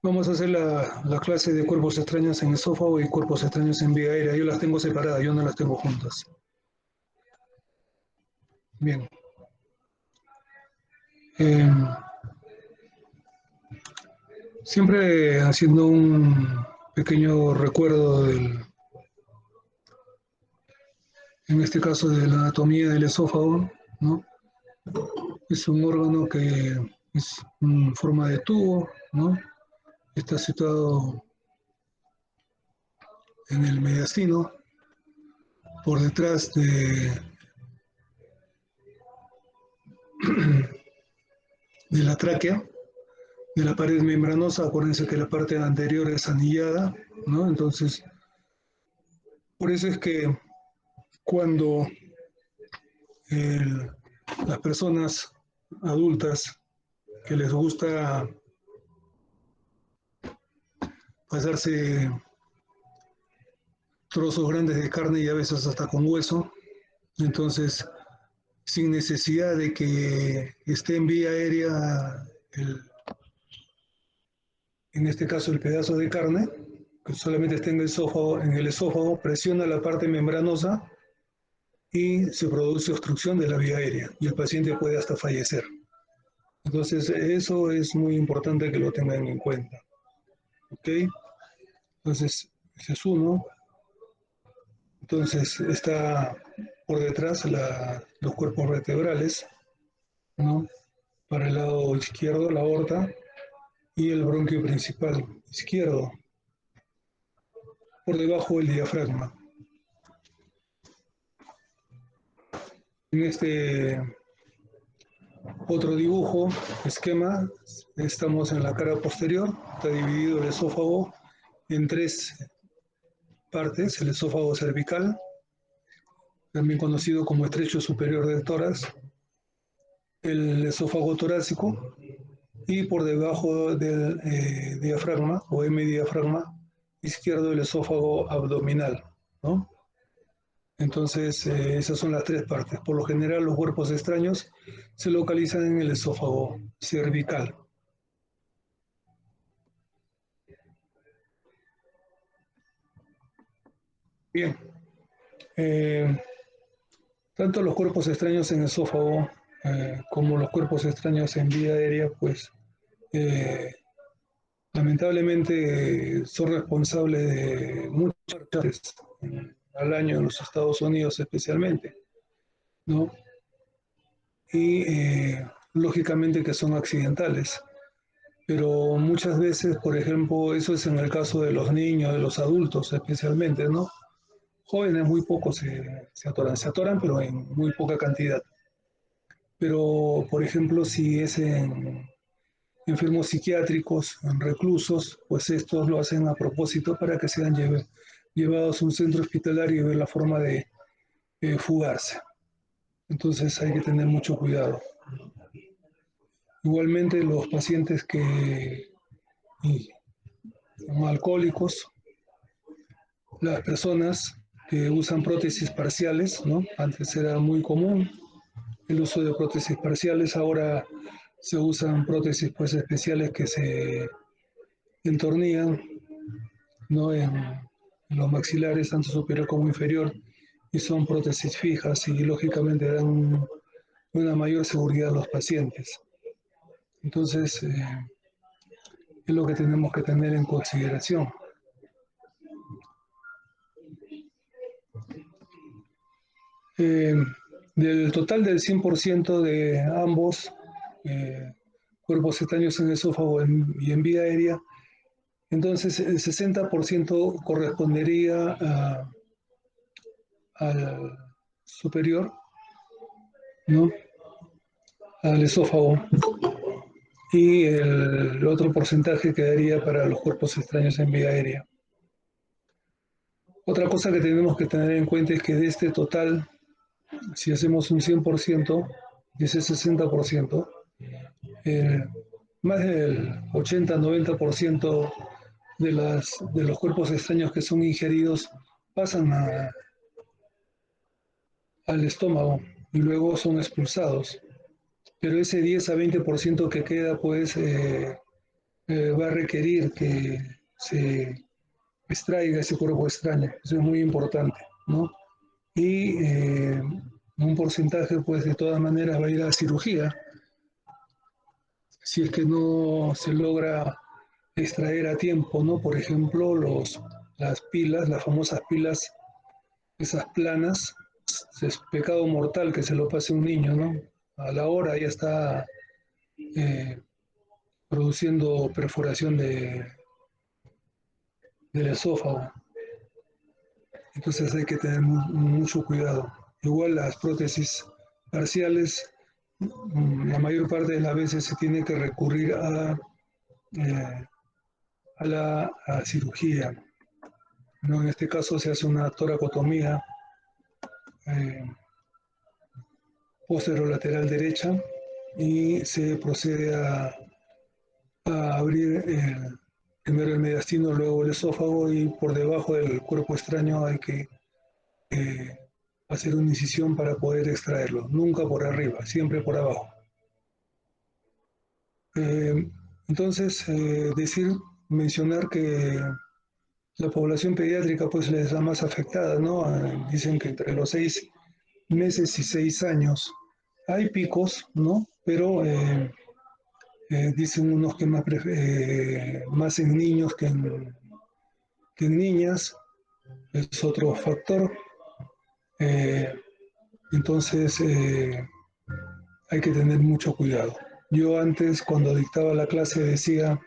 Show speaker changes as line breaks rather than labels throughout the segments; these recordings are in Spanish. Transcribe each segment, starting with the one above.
Vamos a hacer la clase de cuerpos extraños en esófago y cuerpos extraños en vía aérea. Yo las tengo separadas, yo no las tengo juntas. Bien. Eh, Siempre haciendo un pequeño recuerdo en este caso, de la anatomía del esófago, ¿no? Es un órgano que es en forma de tubo, ¿no? Está situado en el mediastino, por detrás de la tráquea, de la pared membranosa. Acuérdense que la parte anterior es anillada, ¿no? Entonces, por eso es que cuando el- las personas adultas que les gusta pasarse trozos grandes de carne y a veces hasta con hueso, entonces, sin necesidad de que esté en vía aérea, en este caso el pedazo de carne, que solamente esté en el esófago, presiona la parte membranosa y se produce obstrucción de la vía aérea y el paciente puede hasta fallecer. Entonces, eso es muy importante que lo tengan en cuenta. ¿Ok? Entonces, ese es uno. Entonces, está por detrás los cuerpos vertebrales, ¿no? Para el lado izquierdo, la aorta y el bronquio principal izquierdo, por debajo del diafragma. En este otro dibujo, esquema, estamos en la cara posterior, está dividido el esófago en tres partes: el esófago cervical, también conocido como estrecho superior del tórax, el esófago torácico y por debajo del diafragma o hemidiafragma izquierdo el esófago abdominal, ¿no? Entonces, esas son las tres partes. Por lo general, los cuerpos extraños se localizan en el esófago cervical. Bien, eh, tanto los cuerpos extraños en esófago como los cuerpos extraños en vía aérea, pues eh, lamentablemente son responsables de muchas muertes al año en los Estados Unidos especialmente, ¿no? Y lógicamente que son accidentales, pero muchas veces, por ejemplo, eso es en el caso de los niños, de los adultos especialmente, ¿no? Jóvenes muy pocos se atoran, pero en muy poca cantidad. Pero, por ejemplo, si es en enfermos psiquiátricos, en reclusos, pues estos lo hacen a propósito para que sean llevados a un centro hospitalario y ver la forma de fugarse. Entonces hay que tener mucho cuidado. Igualmente los pacientes que son alcohólicos, las personas que usan prótesis parciales, ¿no? Antes era muy común el uso de prótesis parciales, ahora se usan prótesis pues especiales que se entornillan, ¿no? En los maxilares, tanto superior como inferior, y son prótesis fijas y lógicamente dan una mayor seguridad a los pacientes. Entonces, es lo que tenemos que tener en consideración. Eh, del total del 100% de ambos eh, cuerpos extraños en esófago y en vía aérea, entonces el 60% correspondería al superior, ¿no? Al esófago, y el otro porcentaje quedaría para los cuerpos extraños en vía aérea. Otra cosa que tenemos que tener en cuenta es que de este total, si hacemos un 100%, de ese 60%, eh, más del 80-90% de los cuerpos extraños que son ingeridos pasan al estómago y luego son expulsados. Pero ese 10 a 20% que queda, pues va a requerir que se extraiga ese cuerpo extraño. Eso es muy importante, ¿no? Y un porcentaje, pues de todas maneras, va a ir a cirugía si es que no se logra extraer a tiempo, ¿no? Por ejemplo, las pilas, las famosas pilas, esas planas, es pecado mortal que se lo pase a un niño, ¿no? A la hora ya está eh, produciendo perforación del esófago. Entonces hay que tener mucho cuidado. Igual las prótesis parciales, la mayor parte de las veces se tiene que recurrir eh, a cirugía, ¿no? En este caso se hace una toracotomía eh, posterolateral derecha y se procede a abrir primero el mediastino, luego el esófago y por debajo del cuerpo extraño hay que eh, hacer una incisión para poder extraerlo. Nunca por arriba, siempre por abajo. Eh, entonces, mencionar que la población pediátrica pues les da más afectada, ¿no? Dicen que entre los 6 meses y 6 años hay picos, ¿no? Pero dicen unos que más en niños que en niñas, es otro factor. Eh, entonces, hay que tener mucho cuidado. Yo antes, cuando dictaba la clase, decía,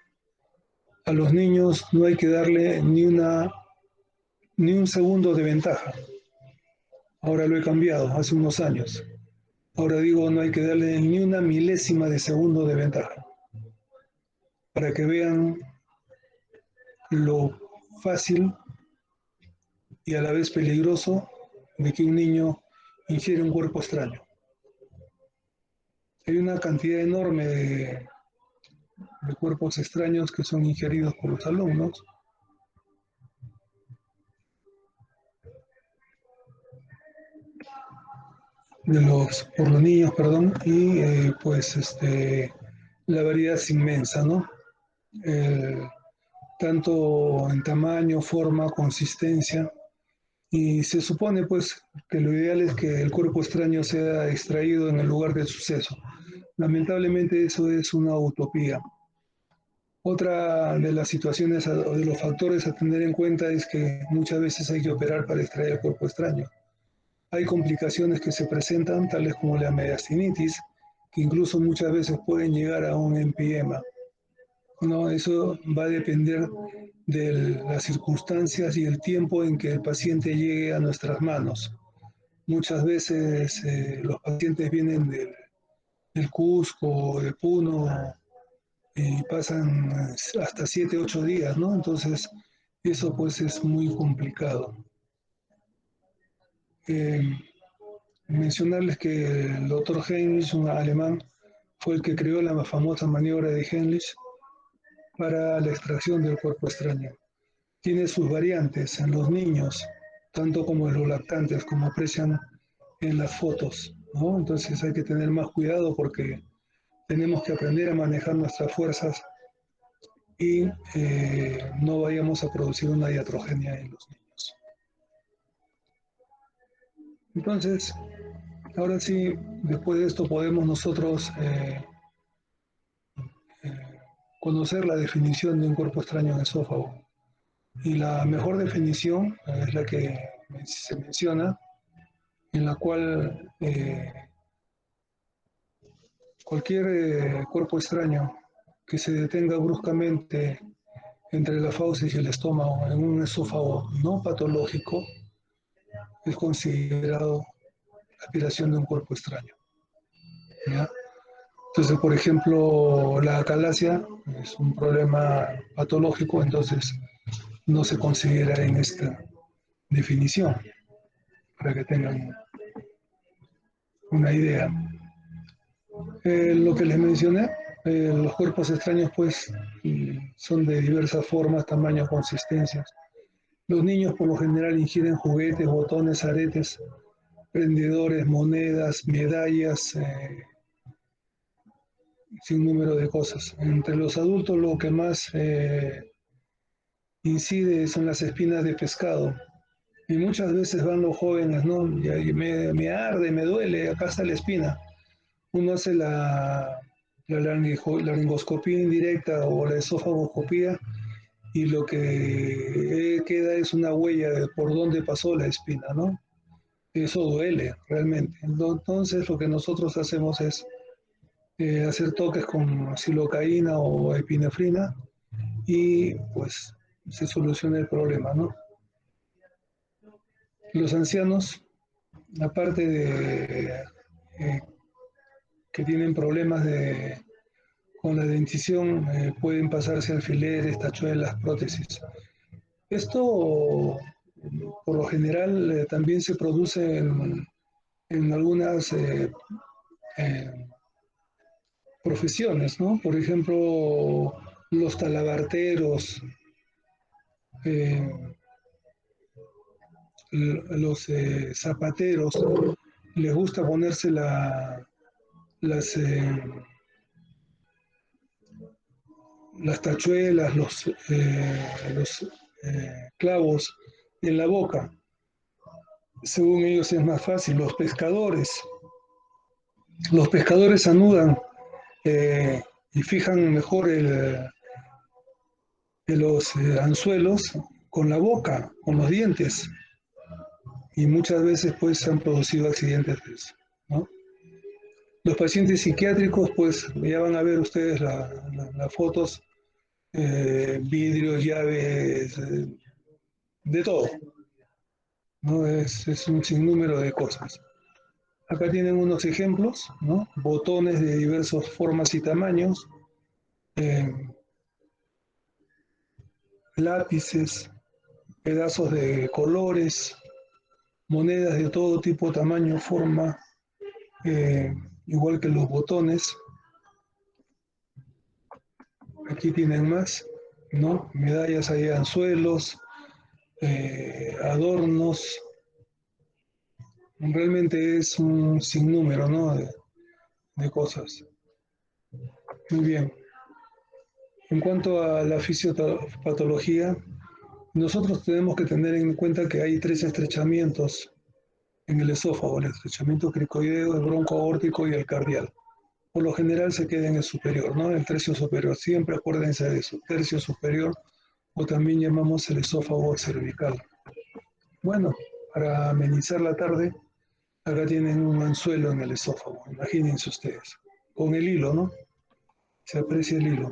a los niños no hay que darle ni un segundo de ventaja. Ahora lo he cambiado, hace unos años. Ahora digo, no hay que darle ni una milésima de segundo de ventaja, para que vean lo fácil y a la vez peligroso de que un niño ingiere un cuerpo extraño. Hay una cantidad enorme de cuerpos extraños que son ingeridos por los alumnos, por los niños, perdón, y pues la variedad es inmensa, ¿no? El, tanto en tamaño, forma, consistencia, y se supone pues que lo ideal es que el cuerpo extraño sea extraído en el lugar del suceso. Lamentablemente eso es una utopía. Otra de las situaciones o de los factores a tener en cuenta es que muchas veces hay que operar para extraer el cuerpo extraño. Hay complicaciones que se presentan, tales como la mediastinitis, que incluso muchas veces pueden llegar a un empiema. No, eso va a depender de las circunstancias y el tiempo en que el paciente llegue a nuestras manos. Muchas veces los pacientes vienen del Cusco, de Puno, y pasan hasta 7, 8 días, ¿no? Entonces, eso pues es muy complicado. Eh, Mencionarles que el doctor Heinrich, un alemán, fue el que creó la famosa maniobra de Heimlich para la extracción del cuerpo extraño. Tiene sus variantes en los niños, tanto como en los lactantes, como aprecian en las fotos, ¿no? Entonces hay que tener más cuidado porque tenemos que aprender a manejar nuestras fuerzas y no vayamos a producir una iatrogenia en los niños. Entonces, ahora sí, después de esto podemos nosotros eh, conocer la definición de un cuerpo extraño en esófago. Y la mejor definición es la que se menciona, en la cual cualquier cuerpo extraño que se detenga bruscamente entre la fauces y el estómago en un esófago no patológico es considerado aspiración de un cuerpo extraño, ¿ya? Entonces, por ejemplo, la acalasia es un problema patológico, entonces no se considera en esta definición, para que tengan una idea. Lo que les mencioné, los cuerpos extraños pues son de diversas formas, tamaños, consistencias. Los niños por lo general ingieren juguetes, botones, aretes, prendedores, monedas, medallas, sin número de cosas. Entre los adultos lo que más incide son las espinas de pescado. Y muchas veces van los jóvenes, ¿no? Y me arde, me duele, acá está la espina. Uno hace laringoscopía indirecta o la esofagoscopía y lo que queda es una huella de por dónde pasó la espina, ¿no? Eso duele realmente. Entonces lo que nosotros hacemos es hacer toques con silocaína o epinefrina y pues se soluciona el problema, ¿no? Los ancianos, aparte de eh, que tienen problemas con la dentición, pueden pasarse alfileres, tachuelas, prótesis. Esto, por lo general, también se produce en algunas eh, profesiones, ¿no? Por ejemplo, los talabarteros, eh, los zapateros, les gusta ponerse las, eh, las tachuelas, los clavos en la boca. Según ellos es más fácil. Los pescadores anudan y fijan mejor los anzuelos con la boca, con los dientes, y muchas veces pues se han producido accidentes de eso, ¿no? Los pacientes psiquiátricos, pues ya van a ver ustedes las fotos, vidrios, llaves, de todo, ¿no? Es un sinnúmero de cosas. Acá tienen unos ejemplos, ¿no? Botones de diversas formas y tamaños, eh, lápices, pedazos de colores, monedas de todo tipo, tamaño, forma, eh, igual que los botones. Aquí tienen más, ¿no? Medallas ahí, anzuelos, adornos. Realmente es un sinnúmero, ¿no? De cosas. Muy bien. En cuanto a la fisiopatología, nosotros tenemos que tener en cuenta que hay tres estrechamientos en el esófago: el estrechamiento cricoideo, el bronco aórtico y el cardial. Por lo general se queda en el superior, ¿no? El tercio superior. Siempre acuérdense de eso, tercio superior, o también llamamos el esófago cervical. Bueno, para amenizar la tarde, acá tienen un anzuelo en el esófago, imagínense ustedes, con el hilo, ¿no? Se aprecia el hilo.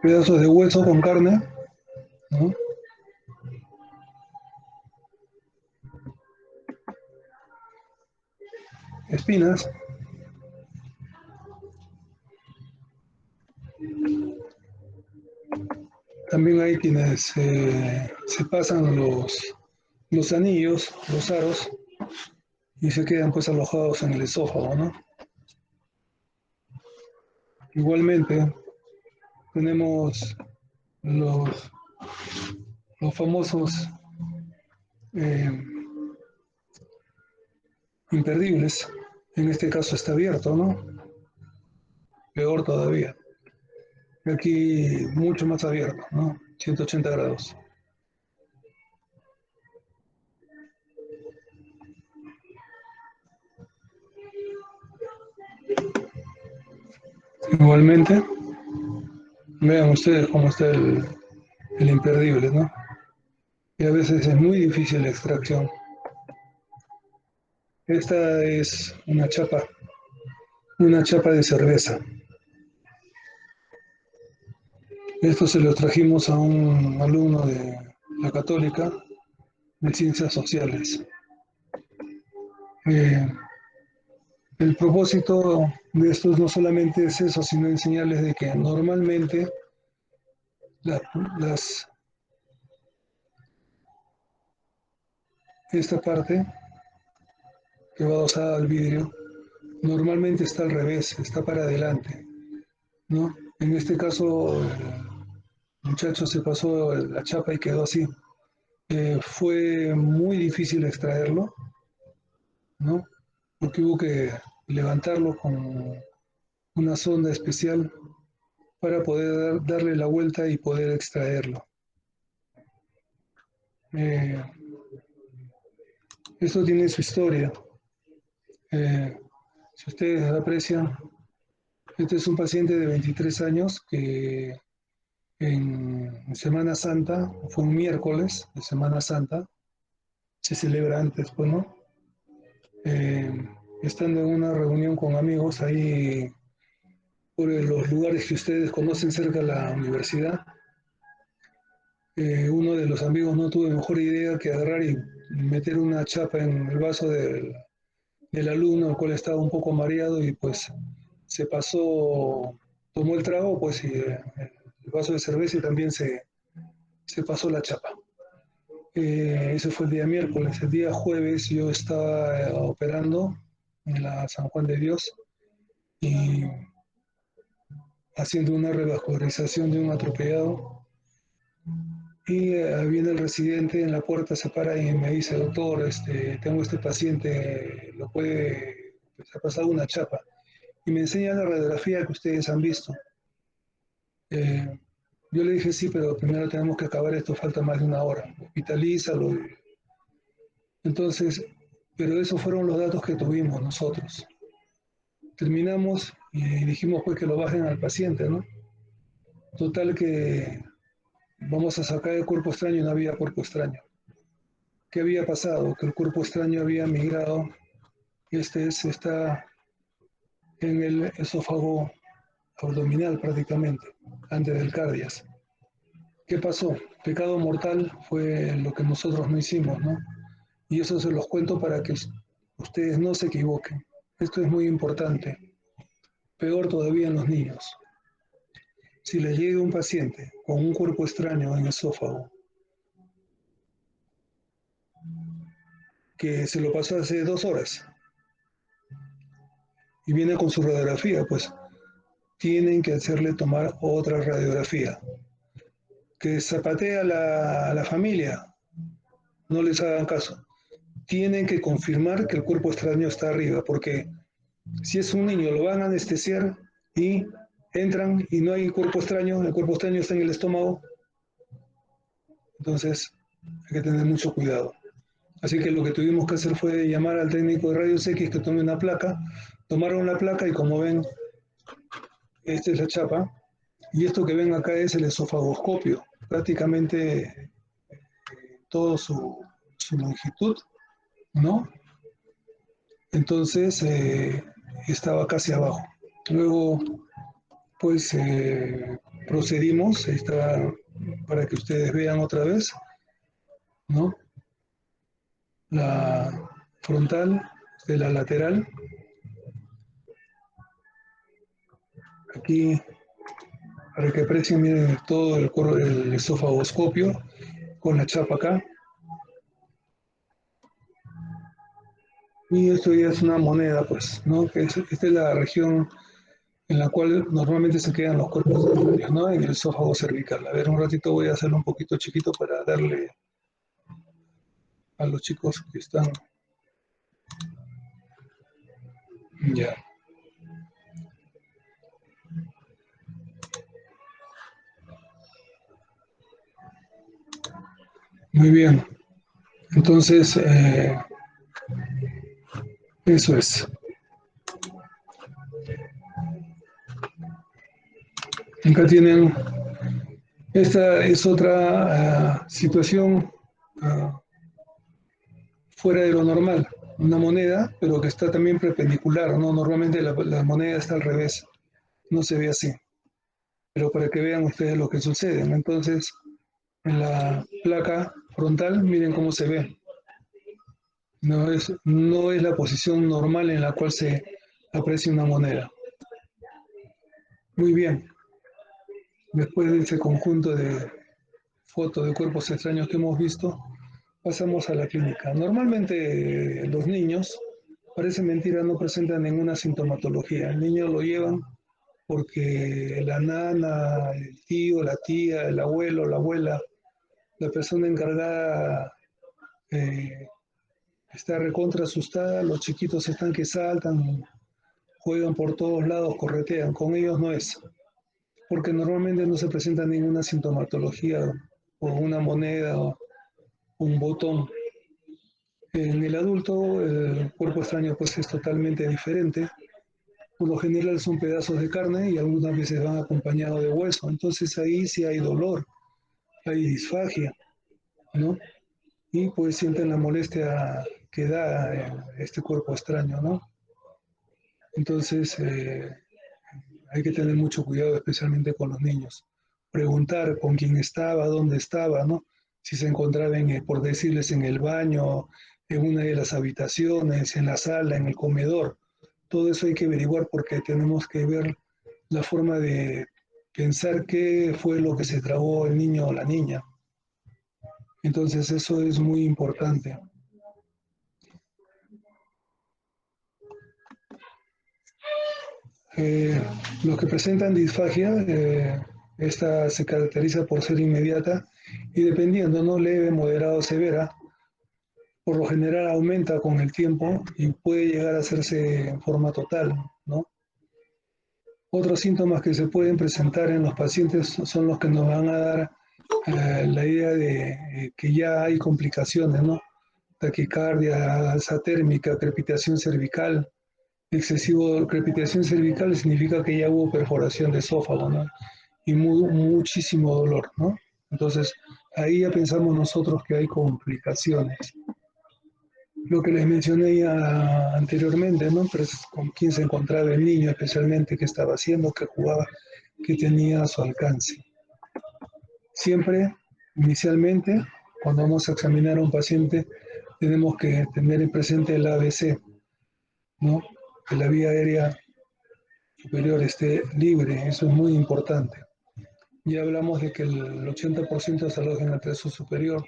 Pedazos de hueso con carne, ¿no? Espinas. También hay quienes se pasan los anillos, los aros, y se quedan pues alojados en el esófago, ¿no? Igualmente tenemos los, los famosos eh, imperdibles. En este caso está abierto, ¿no? Peor todavía. Aquí mucho más abierto, ¿no? 180 grados. Igualmente, vean ustedes cómo está el imperdible, ¿no? Y a veces es muy difícil la extracción. Esta es una chapa de cerveza. Esto se lo trajimos a un alumno de la Católica de Ciencias Sociales. Eh, el propósito de esto no solamente es eso, sino enseñarles de que normalmente la- las, esta parte que va adosada al vidrio normalmente está al revés, está para adelante, ¿no? En este caso, el muchacho se pasó la chapa y quedó así. Fue muy difícil extraerlo, ¿no? Porque hubo que levantarlo con una sonda especial para poder darle la vuelta y poder extraerlo. Eh, Esto tiene su historia. Eh, si ustedes aprecian, este es un paciente de 23 años que en Semana Santa, fue un miércoles de Semana Santa, se celebra antes, pues, ¿no? Eh, Estando en una reunión con amigos ahí por los lugares que ustedes conocen cerca de la universidad, uno de los amigos no tuvo mejor idea que agarrar y meter una chapa en el vaso del alumno, el cual estaba un poco mareado y pues se pasó, tomó el trago, pues y el vaso de cerveza y también se pasó la chapa. Ese fue el día miércoles. El día jueves yo estaba operando en la San Juan de Dios y haciendo una revascularización de un atropellado. Y viene el residente en la puerta, se para y me dice, doctor, tengo este paciente, lo puede, pues, ha pasado una chapa. Y me enseña la radiografía que ustedes han visto. Eh, yo le dije, sí, pero primero tenemos que acabar esto, falta más de una hora. Hospitalízalo. Entonces, pero esos fueron los datos que tuvimos nosotros. Terminamos y dijimos pues que lo bajen al paciente, ¿no? Total que vamos a sacar el cuerpo extraño y no había cuerpo extraño. ¿Qué había pasado? Que el cuerpo extraño había migrado, está en el esófago abdominal prácticamente, antes del cardias. ¿Qué pasó? Pecado mortal fue lo que nosotros no hicimos, ¿no? Y eso se los cuento para que ustedes no se equivoquen. Esto es muy importante. Peor todavía en los niños. Si les llega un paciente con un cuerpo extraño en el esófago, que se lo pasó hace 2 horas y viene con su radiografía, pues tienen que hacerle tomar otra radiografía. Que zapatea a la familia, no les hagan caso. Tienen que confirmar que el cuerpo extraño está arriba, porque si es un niño, lo van a anestesiar y entran y no hay cuerpo extraño, el cuerpo extraño está en el estómago, entonces hay que tener mucho cuidado. Así que lo que tuvimos que hacer fue llamar al técnico de rayos X que tome una placa, tomaron la placa y como ven, esta es la chapa, y esto que ven acá es el esofagoscopio, prácticamente toda su longitud, ¿no? Entonces estaba casi abajo. Luego, pues procedimos, está para que ustedes vean otra vez, ¿no? La frontal de la lateral. Aquí, para que aprecien, miren todo el esofagoscopio con la chapa acá. Y esto ya es una moneda, pues, ¿no? Esta es la región en la cual normalmente se quedan los cuerpos extraños, ¿no? En el esófago cervical. A ver, un ratito voy a hacerlo un poquito chiquito para darle a los chicos que están ya. Muy bien. Entonces, eso es. Acá tienen, esta es otra situación uh, fuera de lo normal. Una moneda, pero que está también perpendicular, ¿no? Normalmente la moneda está al revés, no se ve así. Pero para que vean ustedes lo que sucede, ¿no? Entonces, en la placa frontal, miren cómo se ve. No es la posición normal en la cual se aprecia una moneda. Muy bien. Después de ese conjunto de fotos de cuerpos extraños que hemos visto, pasamos a la clínica. Normalmente los niños, parece mentira, no presentan ninguna sintomatología. El niño lo llevan porque la nana, el tío, la tía, el abuelo, la abuela, la persona encargada está recontra asustada, los chiquitos están que saltan, juegan por todos lados, corretean. Con ellos no es, porque normalmente no se presenta ninguna sintomatología o una moneda o un botón. En el adulto, el cuerpo extraño pues es totalmente diferente. Por lo general son pedazos de carne y algunas veces van acompañados de hueso. Entonces ahí sí hay dolor, hay disfagia, ¿no? Y pues sienten la molestia que da este cuerpo extraño, ¿no? Entonces hay que tener mucho cuidado, especialmente con los niños. Preguntar con quién estaba, dónde estaba, ¿no? Si se encontraba, por decirles, en el baño, en una de las habitaciones, en la sala, en el comedor. Todo eso hay que averiguar porque tenemos que ver la forma de pensar qué fue lo que se tragó el niño o la niña. Entonces eso es muy importante. Eh, los que presentan disfagia, esta se caracteriza por ser inmediata y dependiendo, ¿no? Leve, moderada o severa, por lo general aumenta con el tiempo y puede llegar a hacerse en forma total, ¿no? Otros síntomas que se pueden presentar en los pacientes son los que nos van a dar la idea de que ya hay complicaciones, ¿no? Taquicardia, alza térmica, crepitación cervical. Excesivo crepitación cervical significa que ya hubo perforación de esófago, ¿no? Y muchísimo dolor, ¿no? Entonces, ahí ya pensamos nosotros que hay complicaciones. Lo que les mencioné ya anteriormente, ¿no? Pues con quién se encontraba el niño, especialmente qué estaba haciendo, qué jugaba, qué tenía a su alcance. Siempre, inicialmente, cuando vamos a examinar a un paciente, tenemos que tener presente el ABC, ¿no? Que la vía aérea superior esté libre, eso es muy importante. Ya hablamos de que el 80% se aloja en el tercio superior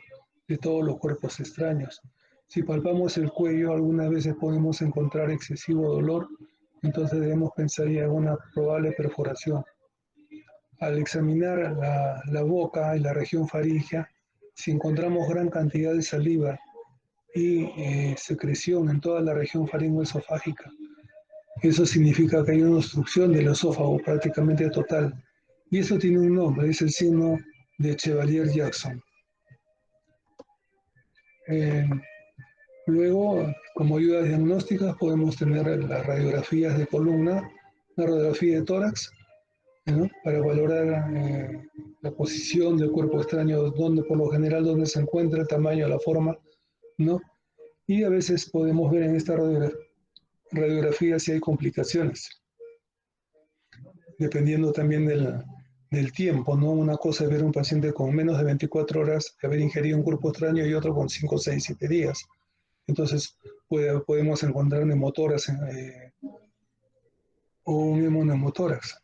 de todos los cuerpos extraños. Si palpamos el cuello, algunas veces podemos encontrar excesivo dolor, entonces debemos pensar ya en una probable perforación. Al examinar la boca y la región faríngea, si encontramos gran cantidad de saliva y secreción en toda la región faringoesofágica, eso significa que hay una obstrucción del esófago prácticamente total. Y eso tiene un nombre, es el signo de Chevalier-Jackson. Eh, Luego, como ayudas diagnósticas, podemos tener las radiografías de columna, la radiografía de tórax, ¿no? Para valorar la posición del cuerpo extraño, donde, por lo general, dónde se encuentra, el tamaño, la forma, ¿no? Y a veces podemos ver en esta radiografía si hay complicaciones, dependiendo también del tiempo, ¿no? Una cosa es ver un paciente con menos de 24 horas de haber ingerido un cuerpo extraño y otro con 5, 6, 7 días. Entonces, podemos encontrar neumotórax o un neumotórax.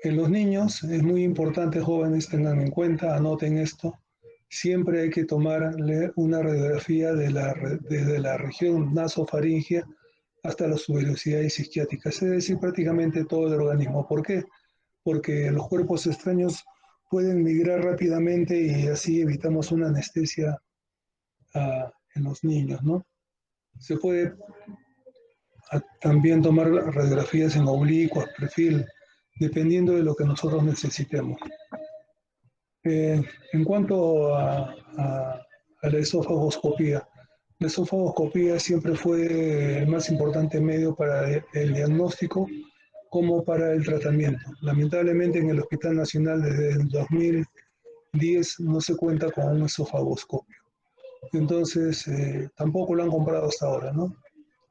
En los niños es muy importante, jóvenes, tengan en cuenta, anoten esto, siempre hay que tomarle una radiografía desde la región nasofaringea hasta las tuberosidades isquiáticas, es decir, prácticamente todo el organismo. ¿Por qué? Porque los cuerpos extraños pueden migrar rápidamente y así evitamos una anestesia en los niños, ¿no? Se puede también tomar radiografías en oblicuas, perfil, dependiendo de lo que nosotros necesitemos. En cuanto a la esofagoscopía, la esofagoscopía siempre fue el más importante medio para el diagnóstico como para el tratamiento. Lamentablemente en el Hospital Nacional desde el 2010 no se cuenta con un esofagoscopio. Entonces tampoco lo han comprado hasta ahora, ¿no?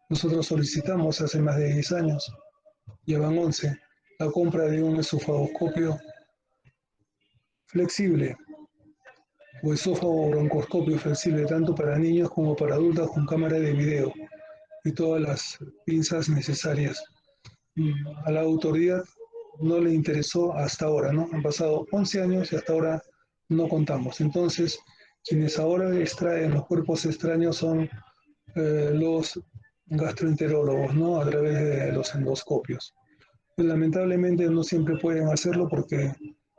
Nosotros solicitamos hace más de 10 años, ya van 11, la compra de un esofagoscopio flexible o esófago broncoscopio flexible tanto para niños como para adultos con cámara de video y todas las pinzas necesarias. A la autoridad no le interesó hasta ahora, ¿no? Han pasado 11 años y hasta ahora no contamos. Entonces, quienes ahora extraen los cuerpos extraños son los gastroenterólogos, ¿no? A través de los endoscopios. Pues, lamentablemente no siempre pueden hacerlo porque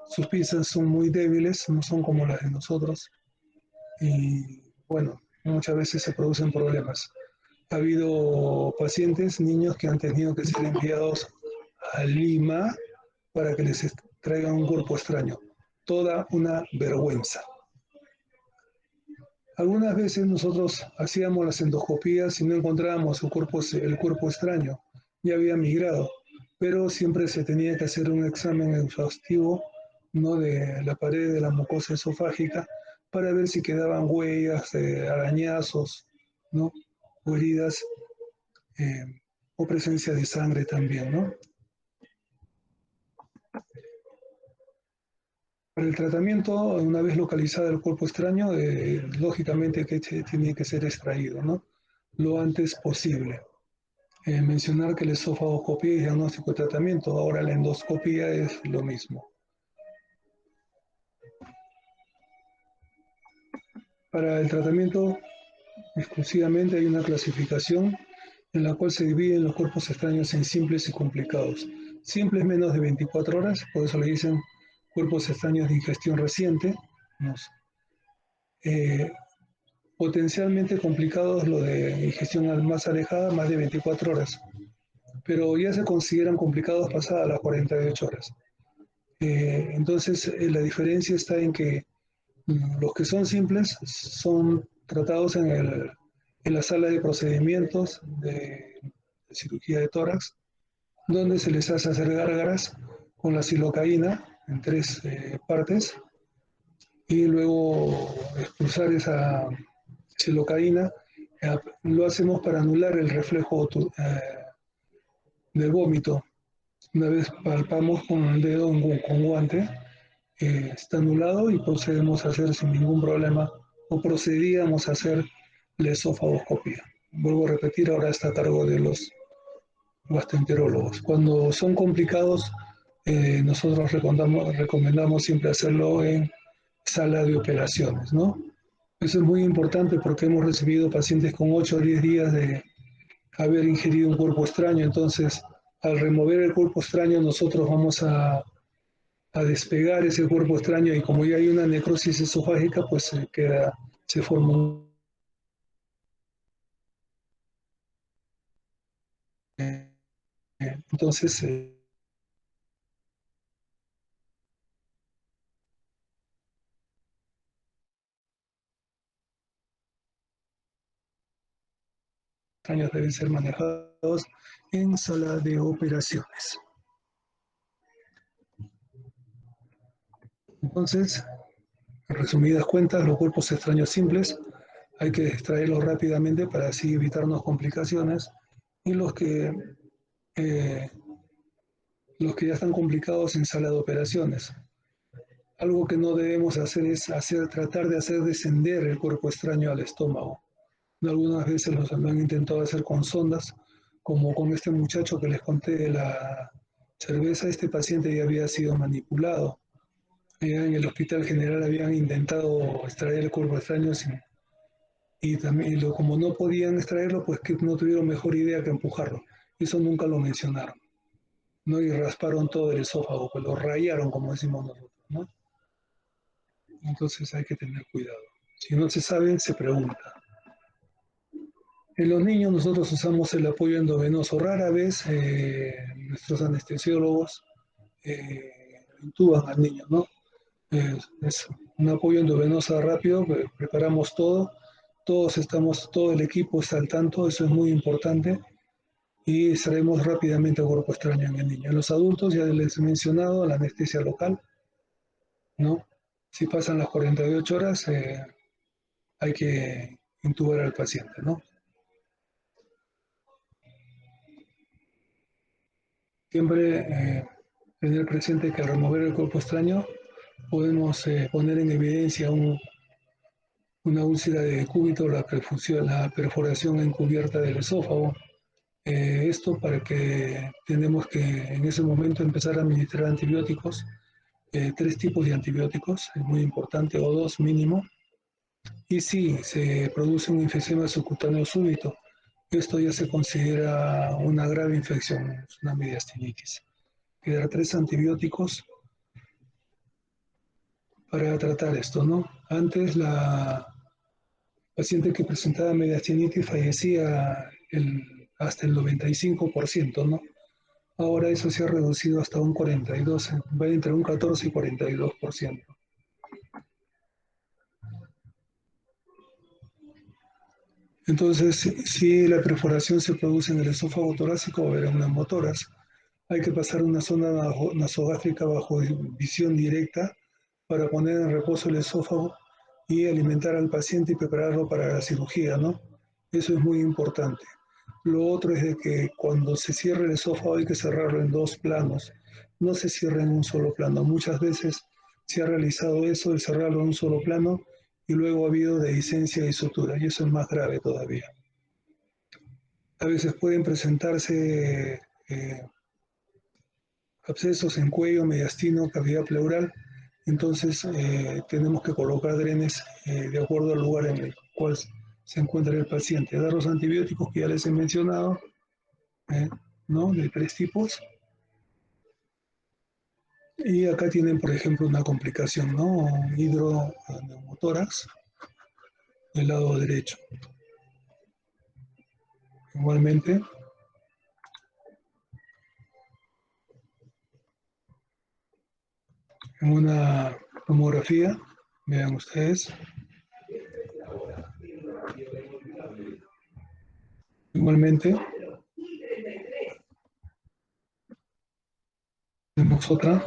sus pinzas son muy débiles, no son como las de nosotros y bueno, muchas veces se producen problemas. Ha habido pacientes, niños que han tenido que ser enviados a Lima para que les traigan un cuerpo extraño. Toda una vergüenza. Algunas veces nosotros hacíamos las endoscopías y no encontrábamos el cuerpo extraño, ya había migrado, pero siempre se tenía que hacer un examen exhaustivo, ¿no?, de la pared de la mucosa esofágica para ver si quedaban huellas, arañazos, ¿no?, o heridas, eh, o presencia de sangre también, ¿no? Para el tratamiento, una vez localizado el cuerpo extraño, lógicamente que tiene que ser extraído, ¿no?, lo antes posible. Mencionar que la esofagoscopía es diagnóstico y tratamiento, ahora la endoscopía es lo mismo. Para el tratamiento exclusivamente hay una clasificación en la cual se dividen los cuerpos extraños en simples y complicados. Simples menos de 24 horas, por eso le dicen cuerpos extraños de ingestión reciente. No sé. Potencialmente complicados lo de ingestión más alejada, más de 24 horas, pero ya se consideran complicados pasadas las 48 horas. Entonces, la diferencia está en que los que son simples son tratados en la sala de procedimientos de cirugía de tórax, donde se les hace hacer gárgaras con la silocaína en tres partes y luego expulsar esa silocaína. Lo hacemos para anular el reflejo del vómito. Una vez palpamos con el dedo con guante, está anulado y procedemos a hacer sin ningún problema, o procedíamos a hacer la esofagoscopia. Vuelvo a repetir, ahora está a cargo de los gastroenterólogos. Cuando son complicados, nosotros recomendamos siempre hacerlo en sala de operaciones, ¿no? Eso es muy importante porque hemos recibido pacientes con 8 o 10 días de haber ingerido un cuerpo extraño, entonces al remover el cuerpo extraño nosotros vamos a despegar ese cuerpo extraño y como ya hay una necrosis esofágica, pues se forma un... Entonces, extraños deben ser manejados en sala de operaciones. Entonces, en resumidas cuentas, los cuerpos extraños simples hay que extraerlos rápidamente para así evitarnos complicaciones y eh, los que ya están complicados en sala de operaciones. Algo que no debemos hacer es tratar de hacer descender el cuerpo extraño al estómago. Algunas veces lo han intentado hacer con sondas, como con este muchacho que les conté de la cerveza. Este paciente ya había sido manipulado. En el Hospital General habían intentado extraer el cuerpo extraño y también, como no podían extraerlo, pues que no tuvieron mejor idea que empujarlo. Eso nunca lo mencionaron, ¿no? Y rasparon todo el esófago, pues lo rayaron, como decimos nosotros, ¿no? Entonces hay que tener cuidado. Si no se sabe, se pregunta. En los niños nosotros usamos el apoyo endovenoso. Rara vez nuestros anestesiólogos intuban al niño, ¿no? Es un apoyo endovenoso rápido, preparamos todo, todo el equipo está al tanto, eso es muy importante y extraemos rápidamente el cuerpo extraño en el niño. En los adultos ya les he mencionado la anestesia local, ¿no? Si pasan las 48 horas, hay que intubar al paciente, ¿no? Siempre tener presente que al remover el cuerpo extraño podemos poner en evidencia una úlcera de cúbito, la perforación encubierta del esófago. Esto para que tenemos que en ese momento empezar a administrar antibióticos, 3 tipos de antibióticos, es muy importante, o 2 mínimo. Y si se produce un infección subcutáneo súbito, esto ya se considera una grave infección, es una mediastinitis. Hay que dar 3 antibióticos para tratar esto, ¿no? Antes la paciente que presentaba mediastinitis fallecía hasta el 95%, ¿no? Ahora eso se ha reducido hasta un 42%, va entre un 14 y 42%. Entonces, si la perforación se produce en el esófago torácico, va a haber un neumotórax. Hay que pasar una zona nasogástrica bajo visión directa para poner en reposo el esófago y alimentar al paciente y prepararlo para la cirugía, ¿no? Eso es muy importante. Lo otro es de que cuando se cierra el esófago hay que cerrarlo en dos planos, no se cierra en un solo plano. Muchas veces se ha realizado eso de cerrarlo en un solo plano y luego ha habido dehiscencia y sutura, y eso es más grave todavía. A veces pueden presentarse abscesos en cuello, mediastino, cavidad pleural, entonces tenemos que colocar drenes de acuerdo al lugar en el cual se encuentra el paciente. Dar los antibióticos que ya les he mencionado, eh, ¿no? De 3 tipos. Y acá tienen, por ejemplo, una complicación, ¿no? Hidroneumotórax del lado derecho. Igualmente, en una tomografía, vean ustedes, igualmente, tenemos otra,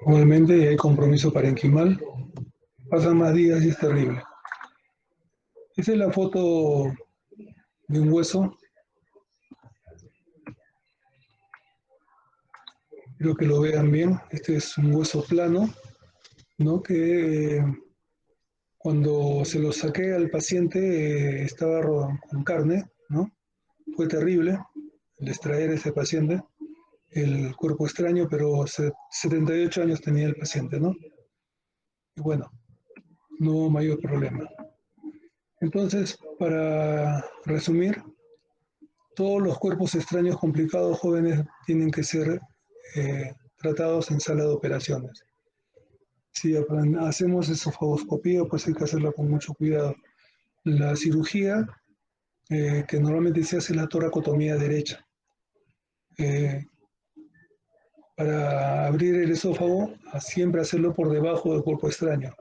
igualmente hay compromiso parenquimal, pasan más días y es terrible. Esta es la foto de un hueso, creo que lo vean bien, este es un hueso plano, ¿no? Que cuando se lo saqué al paciente estaba con carne, ¿no? Fue terrible el extraer a ese paciente, el cuerpo extraño, pero 78 años tenía el paciente, ¿no? Y bueno, no hubo mayor problema. Entonces, para resumir, todos los cuerpos extraños complicados jóvenes tienen que ser tratados en sala de operaciones. Si hacemos esofagoscopía, pues hay que hacerla con mucho cuidado. La cirugía, que normalmente se hace la toracotomía derecha, eh, para abrir el esófago, siempre hacerlo por debajo del cuerpo extraño,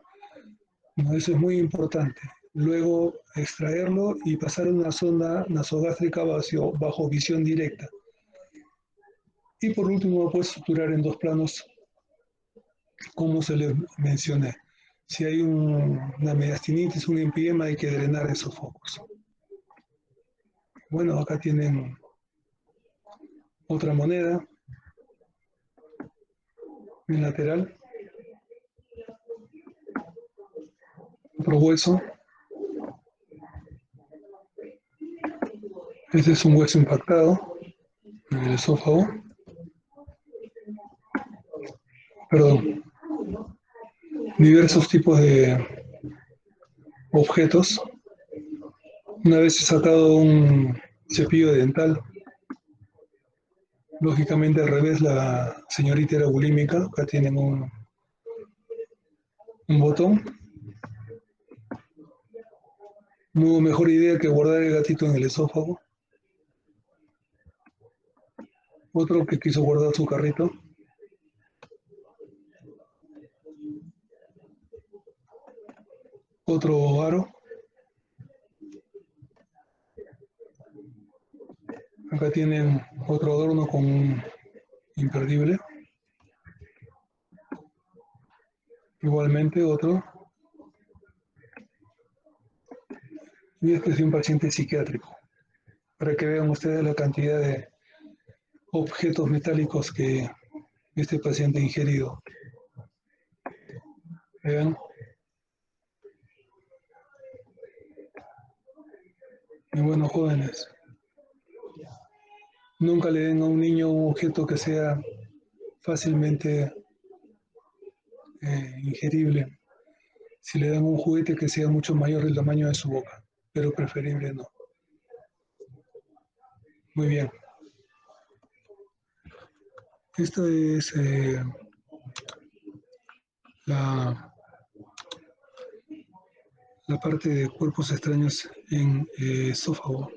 ¿no? Eso es muy importante. Luego extraerlo y pasar una sonda nasogástrica bajo visión directa. Y por último, puedes suturar en dos planos, como se les mencioné. Si hay una mediastinitis, un empiema, hay que drenar esos focos. Bueno, acá tienen otra moneda bilateral, otro hueso. Este es un hueso impactado en el esófago. Perdón, diversos tipos de objetos. Una vez he sacado un cepillo dental. Lógicamente al revés, la señorita era bulímica. Acá tienen un botón. No hubo mejor idea que guardar el gatito en el esófago. Otro que quiso guardar su carrito. Otro aro. Acá tienen otro adorno con un imperdible. Igualmente otro. Y este es un paciente psiquiátrico. Para que vean ustedes la cantidad de objetos metálicos que este paciente ha ingerido. Vean. Y bueno, jóvenes, nunca le den a un niño un objeto que sea fácilmente ingerible. Si le dan un juguete que sea mucho mayor del tamaño de su boca, pero preferible no. Muy bien. Esta es la la parte de cuerpos extraños en esófago.